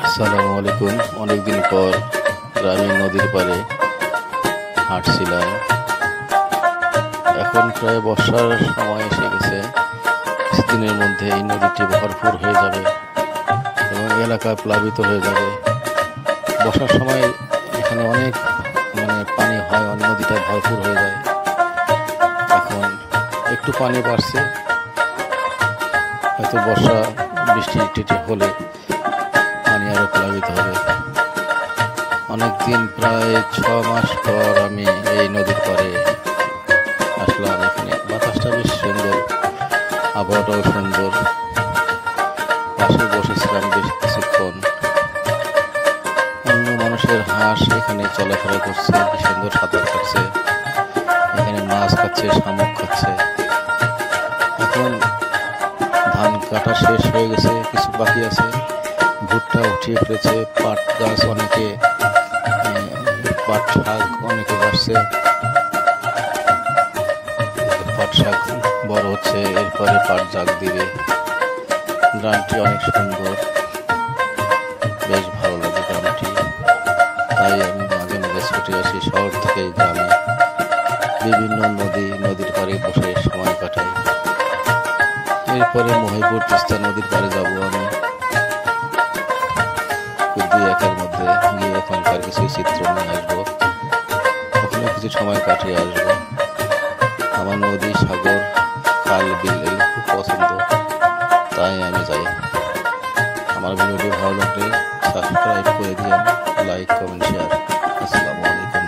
আসসালামু আলাইকুম। অনেকদিন পর গ্রামের নদীর পাড়ে হাঁটছিলাম। এখন প্রায় বর্ষার সময় এসে গেছে। কিছুদিনের মধ্যে এই নদীটি ভরপুর হয়ে যাবে এবং এলাকা প্লাবিত হয়ে যাবে। বর্ষার সময় এখানে অনেক পানি হয়, নদীটা ভরপুর হয়ে যায়। এখন একটু পানি বাড়ছে, হয়তো বর্ষা বৃষ্টি টিটি হলে পানি আরো প্লাবিত হবে। অনেকদিন প্রায় 6 মাস পর আমি এই নদীর পাড়ে আসলাম। এখানে বাতাসটা বেশ সুন্দর, আবহাওয়াটাও সুন্দর। পাশে বসেছিলাম বেশ কিছুক্ষণ। অন্য মানুষের হাঁস এখানে চলাফেরা করছে, কি সুন্দর সাঁতার কাটছে, এখানে মাছ খাচ্ছে, শামুক খাচ্ছে। এখন ধান কাটা শেষ হয়ে গেছে, কিছু বাকি আছে। ভুট্টা উঠিয়ে ফেলেছে, পাট গাছ অনেকে, পাট শাক অনেকে বাড়ছে। পাট শাক বড় হচ্ছে, এরপরে পাট জাগ দিবে। গ্রামটি অনেক সুন্দর, বেশ ভালো লাগে গ্রামটি। তাই আমি মাঝে মাঝে ছুটে আসি শহর থেকে গ্রামে। বিভিন্ন নদীর পাড়ে বসে সময় কাটাই। এরপরে মহিপুর তিস্তা নদীর পাড়ে যাব আমি। 2-1 মধ্যে গিয়ে ওখানকার কিছু চিত্র নিয়ে আসবো, ওখানে কিছু সময় কাটিয়ে আসবো। আমার নদী, সাগর, খাল, বিল এগুলো খুব পছন্দ, তাই আমি যাই। আমার ভিডিওটি ভালো লাগলে সাবস্ক্রাইব করে দিন, লাইক, কমেন্ট, শেয়ার। আসসালামু আলাইকুম।